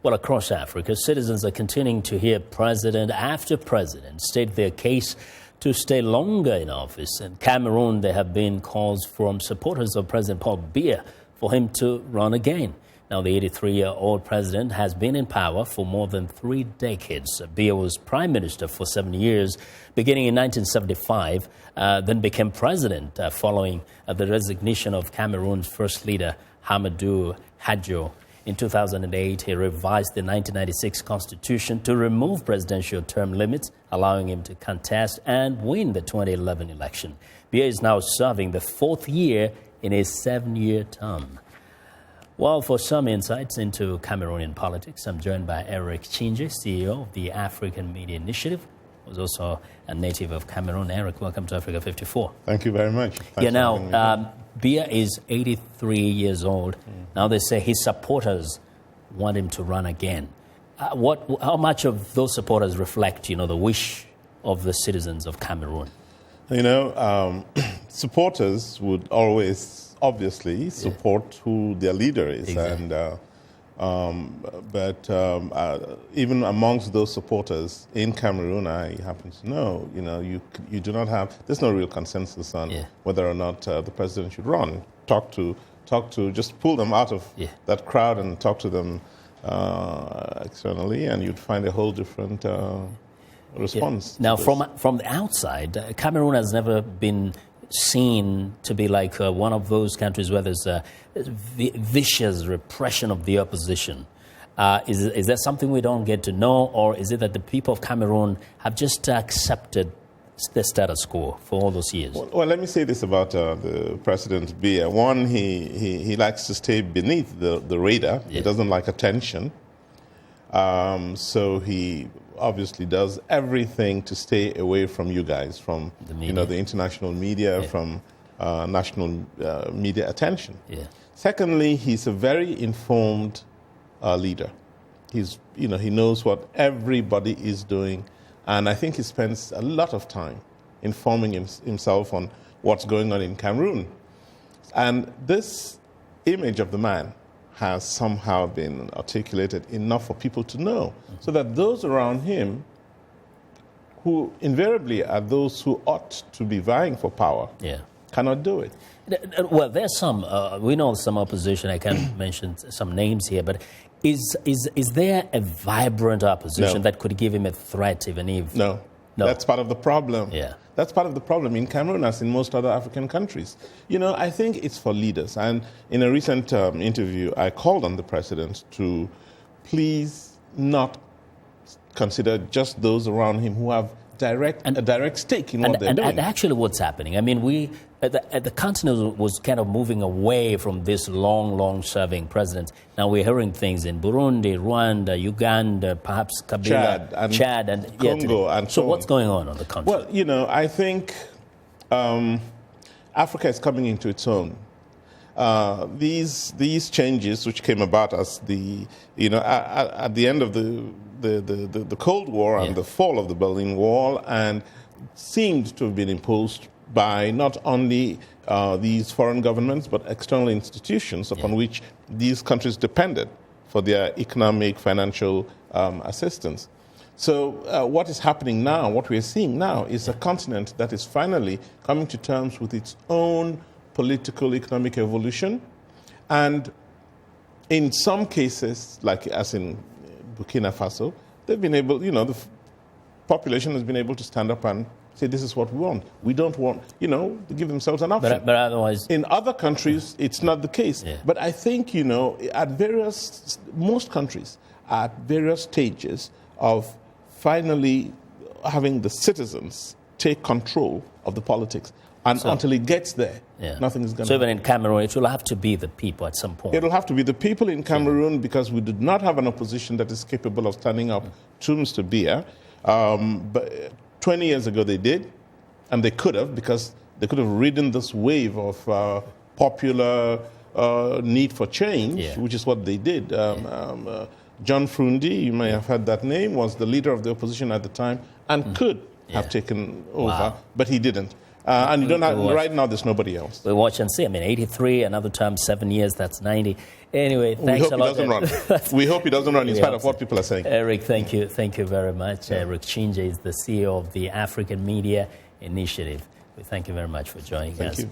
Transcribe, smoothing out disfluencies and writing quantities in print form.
Well, across Africa, citizens are continuing to hear president after president state their case to stay longer in office. In Cameroon, there have been calls from supporters of President Paul Biya for him to run again. Now, the 83-year-old president has been in power for more than 3 decades. Biya was prime minister for 7 years, beginning in 1975, then became president following the resignation of Cameroon's first leader, Hamadou Hadjo. In 2008, he revised the 1996 constitution to remove presidential term limits, allowing him to contest and win the 2011 election. Biya is now serving the 4th year in a 7-year term. Well, for some insights into Cameroonian politics, I'm joined by Eric Chinje, CEO of the African Media Initiative, who's also a native of Cameroon. Eric, welcome to Africa 54. Thank you very much. Biya is 83 years old. Now they say his supporters want him to run again. How much of those supporters reflect, the wish of the citizens of Cameroon? Supporters would always obviously support who their leader is. Exactly. But even amongst those supporters in Cameroon, I happen to know, you do not have, there's no real consensus on whether or not the president should run. Just pull them out of that crowd and talk to them externally, and you'd find a whole different response. Now, from the outside, Cameroon has never been seen to be like one of those countries where there's a vicious repression of the opposition. Is that something we don't get to know, or is it that the people of Cameroon have just accepted the status quo for all those years? Well, let me say this about the President Biya. One, he likes to stay beneath the radar. He doesn't like attention. So he obviously does everything to stay away from you guys, from the international media, from national media attention. Secondly, he's a very informed leader. He knows what everybody is doing, and I think he spends a lot of time informing himself on what's going on in Cameroon. And this image of the man has somehow been articulated enough for people to know, so that those around him, who invariably are those who ought to be vying for power, cannot do it. Well, there's some, we know some opposition, I can't mention some names here, but is there a vibrant opposition that could give him a threat even if... No. That's part of the problem. That's part of the problem in Cameroon, as in most other African countries. I think it's for leaders. And in a recent interview, I called on the president to please not consider just those around him who have a direct stake in what they're doing. And actually what's happening, I mean, the continent was kind of moving away from this long-serving president. Now we're hearing things in Burundi, Rwanda, Uganda, perhaps Kabila, Chad and Congo, and so what's going on the continent? Well, I think Africa is coming into its own. These changes which came about as at the end of the Cold War and the fall of the Berlin Wall, and seemed to have been imposed by not only these foreign governments but external institutions upon which these countries depended for their economic, financial assistance. So what is happening now, what we are seeing now, is a continent that is finally coming to terms with its own political, economic evolution. And in some cases, like as in Burkina Faso, they've been able, the population has been able to stand up and say, this is what we want. We don't want, to give themselves an option. But otherwise... In other countries, it's not the case. But I think, most countries are at various stages of finally having the citizens take control of the politics. And until it gets there, nothing is going to happen. So even in Cameroon, it will have to be the people at some point. It will have to be the people in Cameroon, because we did not have an opposition that is capable of standing up to Mr. Biya. But 20 years ago they did, and they could have, because they could have ridden this wave of popular need for change, which is what they did. John Frundi, you may have heard that name, was the leader of the opposition at the time and could have taken over, but he didn't. And you don't have, right now, there's nobody else. We'll watch and see. I mean, 83, another term, 7 years, that's 90. Anyway, thanks a lot. We hope he doesn't run in spite of what people are saying. Eric, thank you. Thank you very much. Eric Chinje is the CEO of the African Media Initiative. We thank you very much for joining us. Thank you.